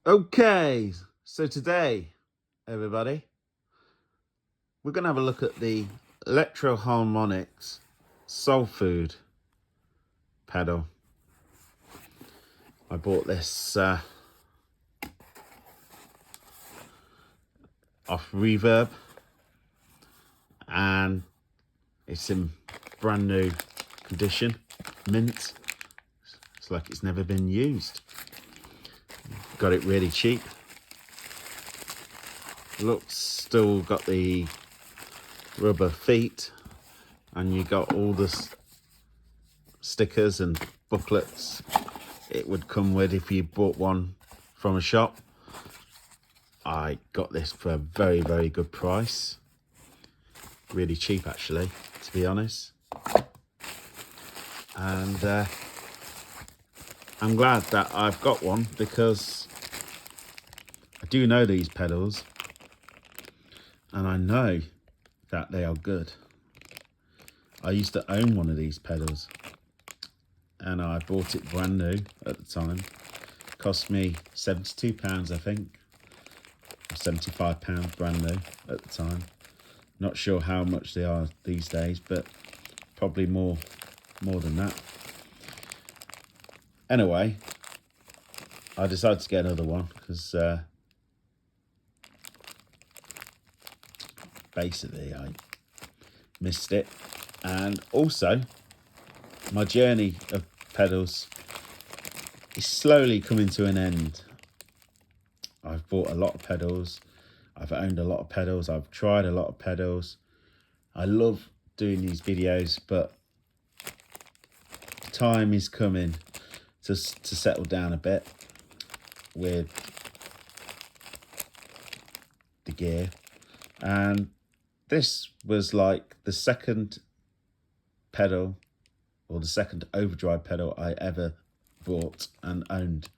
Okay, so today, everybody, we're going to have a look at the Electro Harmonix Soul Food pedal. I bought this off Reverb, and it's in brand new condition, mint. It's like it's never been used. Got it really cheap. Looks still got the rubber feet, and you got all the stickers and booklets it would come with if you bought one from a shop. I got this for a very, very good price. Really cheap, actually, to be honest. And I'm glad that I've got one, because I do know these pedals and I know that they are good. I used to own one of these pedals and I bought it brand new at the time. It cost me £72, I think, or £75 brand new at the time. Not sure how much they are these days, but probably more than that. Anyway, I decided to get another one because basically I missed it, and also my journey of pedals is slowly coming to an end. I've bought a lot of pedals, I've owned a lot of pedals, I've tried a lot of pedals. I love doing these videos, but time is coming to settle down a bit with the gear, and this was like the second pedal, or the second Overdrive pedal I ever bought and owned.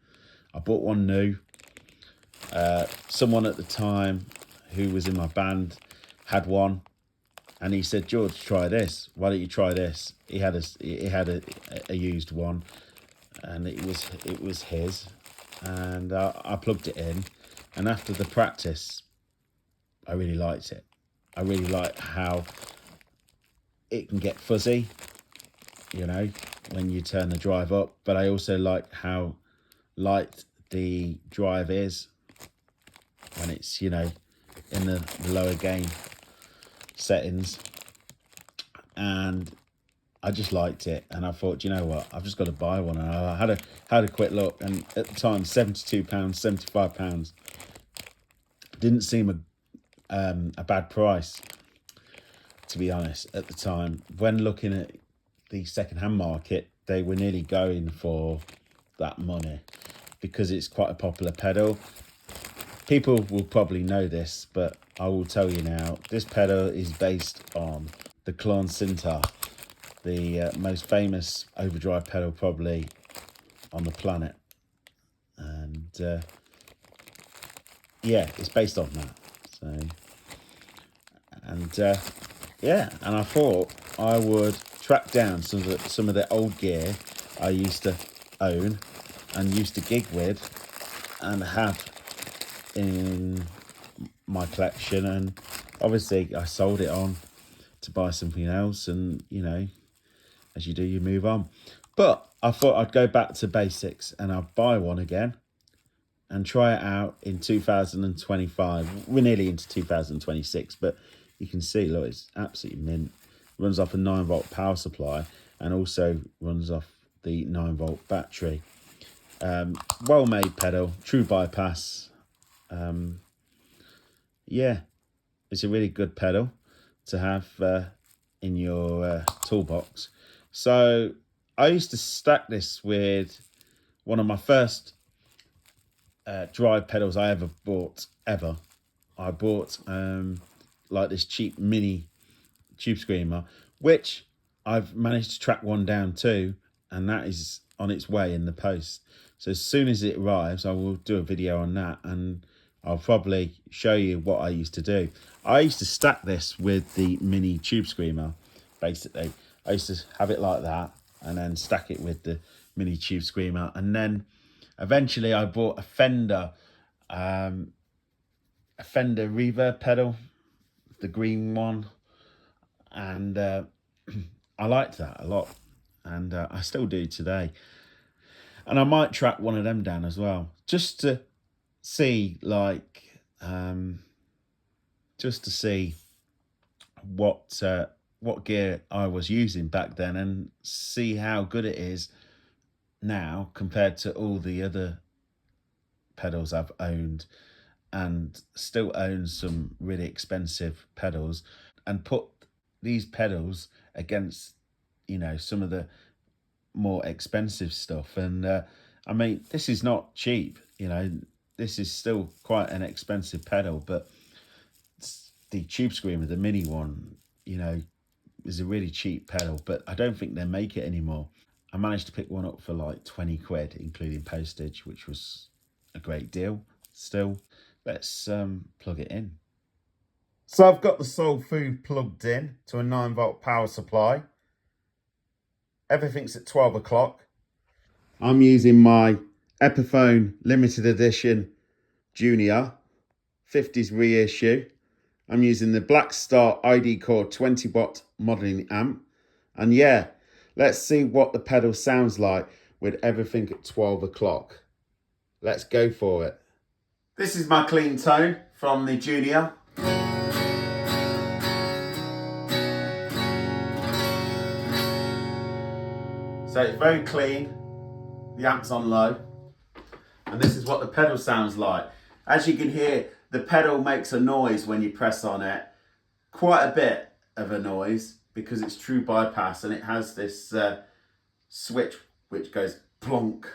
I bought one new. Someone at the time who was in my band had one, and he said, "George, try this. Why don't you try this?" He had a used one, and it was his, and I plugged it in, and after the practice, I really liked it. I really like how it can get fuzzy, you know, when you turn the drive up, but I also like how light the drive is when it's, you know, in the lower gain settings. And I just liked it, and I thought, you know what, I've just got to buy one. And I had a quick look, and at the time, £72, £75 didn't seem a bad price, to be honest. At the time, when looking at the second-hand market, they were nearly going for that money, because it's quite a popular pedal. People will probably know this, but I will tell you now, this pedal is based on the Klon Cintar, the most famous overdrive pedal probably on the planet. And yeah, it's based on that. So, and yeah, and I thought I would track down some of the old gear I used to own and used to gig with and have in my collection. And obviously I sold it on to buy something else, and you know, as you do, you move on. But I thought I'd go back to basics and I'd buy one again and try it out in 2025. We're nearly into 2026, but you can see, look, it's absolutely mint. It runs off a 9-volt power supply and also runs off the 9-volt battery. Well-made pedal, true bypass. Yeah, it's a really good pedal to have in your toolbox. So I used to stack this with one of my first drive pedals I ever bought, I bought like this cheap mini tube screamer, which I've managed to track one down too, and that is on its way in the post. So as soon as it arrives, I will do a video on that, and I'll probably show you what I used to do. I used to stack this with the mini tube screamer, basically. I used to have it like that and then stack it with the mini tube screamer. And then eventually I bought a Fender a Fender reverb pedal, the green one, and I liked that a lot, and I still do today. And I might track one of them down as well, just to see, like, just to see what gear I was using back then, and see how good it is now compared to all the other pedals I've owned, and still own some really expensive pedals, and put these pedals against, you know, some of the more expensive stuff. And I mean, this is not cheap, you know, this is still quite an expensive pedal, but the Tube Screamer, the mini one, you know, is a really cheap pedal, but I don't think they make it anymore. I managed to pick one up for like 20 quid, including postage, which was a great deal. Still, let's plug it in. So I've got the Soul Food plugged in to a 9-volt power supply. Everything's at 12 o'clock. I'm using my Epiphone limited edition Junior 50s reissue. I'm using the Black Star ID Core 20 watt modelling amp. And yeah, let's see what the pedal sounds like with everything at 12 o'clock. Let's go for it. This is my clean tone from the Junior. So it's very clean, the amp's on low, and this is what the pedal sounds like. As you can hear, the pedal makes a noise when you press on it, quite a bit of a noise, because it's true bypass, and it has this switch which goes plonk.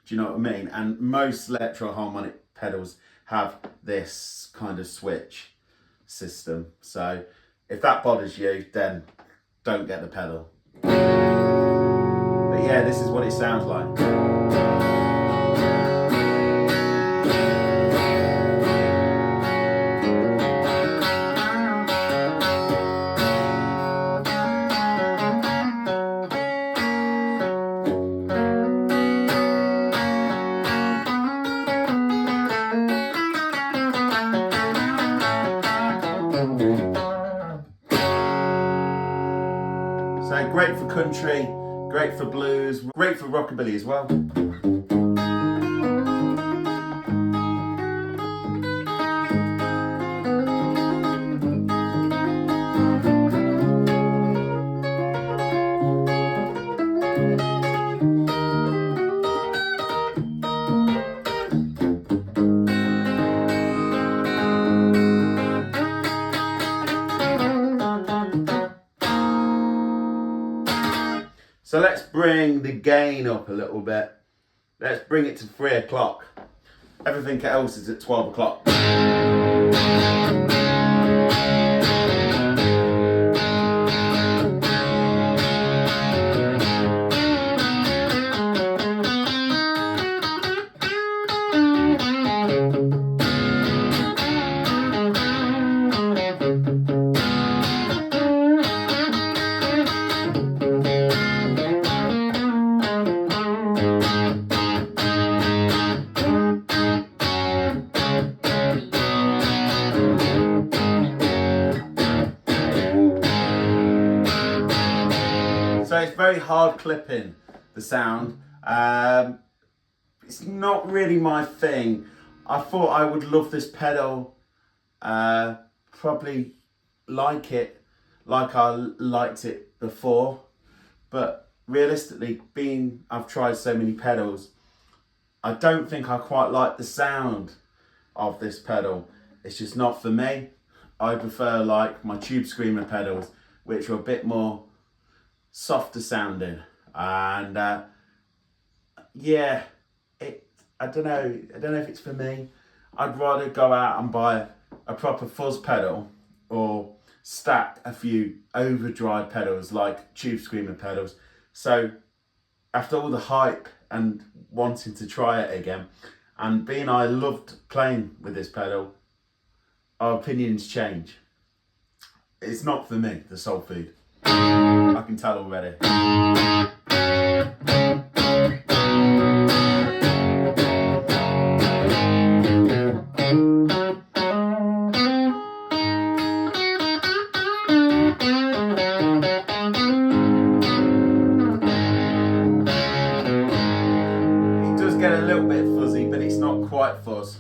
Do you know what I mean? And most Electro harmonic pedals have this kind of switch system. So if that bothers you, then don't get the pedal. But yeah, this is what it sounds like. So great for country, great for blues, great for rockabilly as well. So let's bring the gain up a little bit. Let's bring it to 3 o'clock. Everything else is at 12 o'clock. So it's very hard clipping, the sound. It's not really my thing. I thought I would love this pedal, probably like it like I liked it before, but realistically, being I've tried so many pedals, I don't think I quite like the sound of this pedal. It's just not for me. I prefer like my Tube Screamer pedals, which are a bit more softer sounding, and yeah, I don't know if it's for me. I'd rather go out and buy a proper fuzz pedal, or stack a few Overdrive pedals like Tube Screamer pedals. So after all the hype and wanting to try it again, and being I loved playing with this pedal, our opinions change. It's not for me, the Soul Food. I can tell already. not quite fuzz.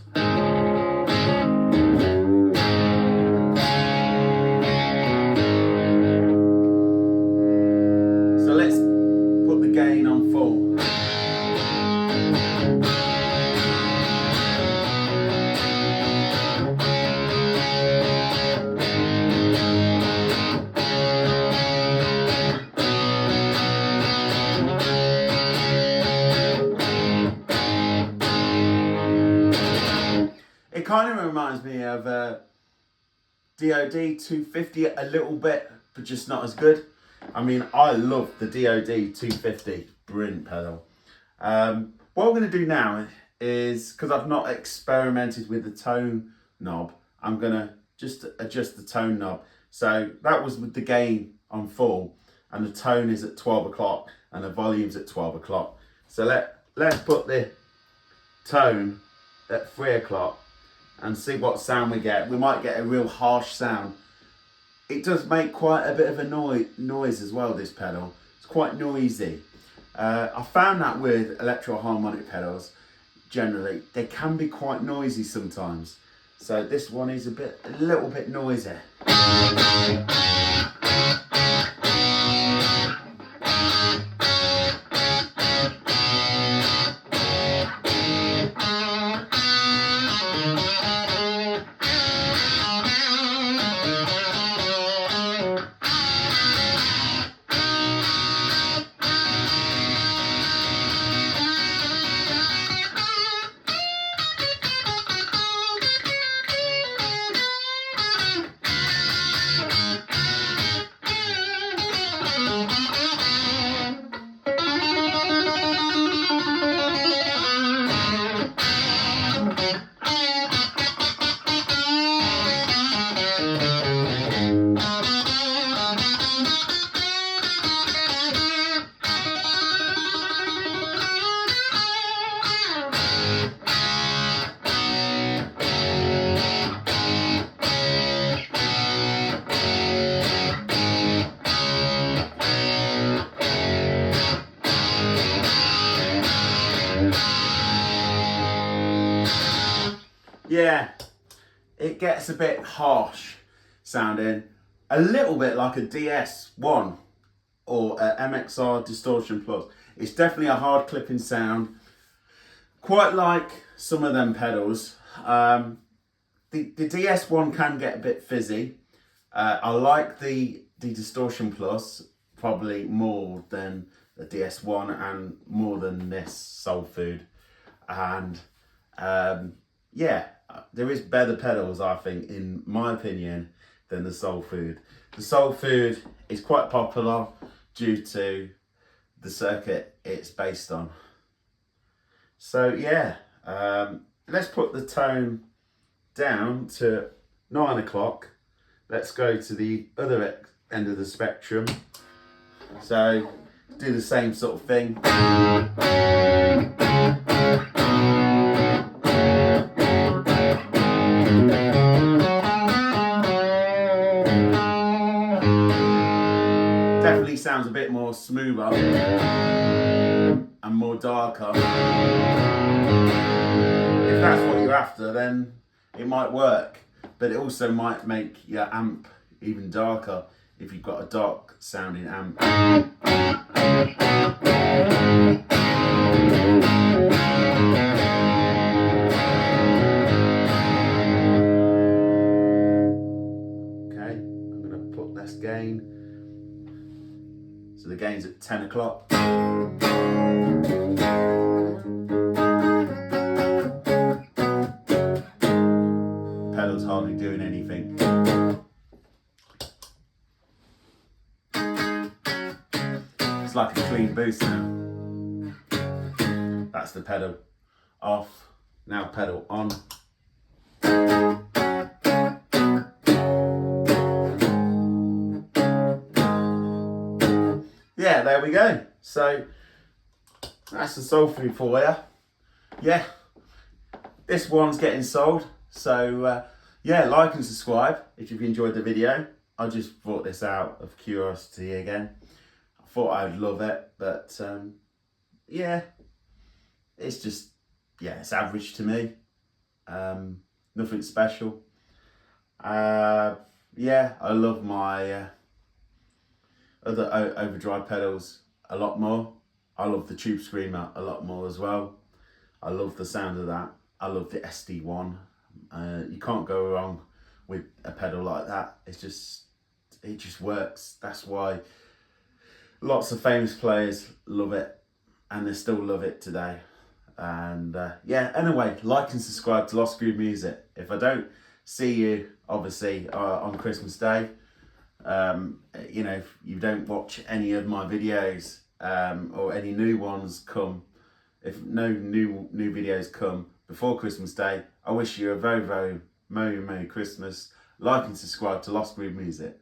So let's put the gain on full. It kind of reminds me of DOD 250 a little bit, but just not as good. I mean, I love the DOD 250, brilliant pedal. What I'm going to do now is, because I've not experimented with the tone knob, I'm going to just adjust the tone knob. So that was with the gain on full, and the tone is at 12 o'clock, and the volume's at 12 o'clock. So let's put the tone at 3 o'clock and see what sound we get. We might get a real harsh sound. It does make quite a bit of a noise as well, this pedal. It's quite noisy. I found that with electro harmonic pedals, generally, they can be quite noisy sometimes. So this one is a little bit noisy. Yeah, it gets a bit harsh sounding, a little bit like a DS1 or a MXR Distortion Plus. It's definitely a hard clipping sound, quite like some of them pedals. The DS1 can get a bit fizzy. I like the Distortion Plus probably more than the DS1 and more than this Soul Food. And yeah, there is better pedals, I think, in my opinion, than the Soul Food. The Soul Food is quite popular due to the circuit it's based on. So yeah, let's put the tone down to 9 o'clock. Let's go to the other end of the spectrum. So do the same sort of thing. Definitely sounds a bit more smoother and more darker. If that's what you're after, then it might work, but it also might make your amp even darker if you've got a dark sounding amp. Okay, I'm going to put less gain. So the gain's at 10 o'clock. Pedal's hardly doing anything. It's like a clean boost now. That's the pedal off. Now pedal on. Yeah, there we go. So that's the Soul Food for you. Yeah, this one's getting sold. So yeah, like and subscribe if you've enjoyed the video. I just brought this out of curiosity again. I thought I'd love it, but yeah, it's just, yeah, it's average to me. Nothing special. Yeah, I love my other overdrive pedals a lot more. I love the Tube Screamer a lot more as well. I love the sound of that. I love the SD1. You can't go wrong with a pedal like that. It just works. That's why lots of famous players love it, and they still love it today. And yeah, anyway, like and subscribe to Lost Groove Music. If I don't see you, obviously, on Christmas Day, you know, if you don't watch any of my videos, or any new ones come, if no new videos come before Christmas Day, I wish you a very, very Merry Christmas. Like and subscribe to Lost Groove Music.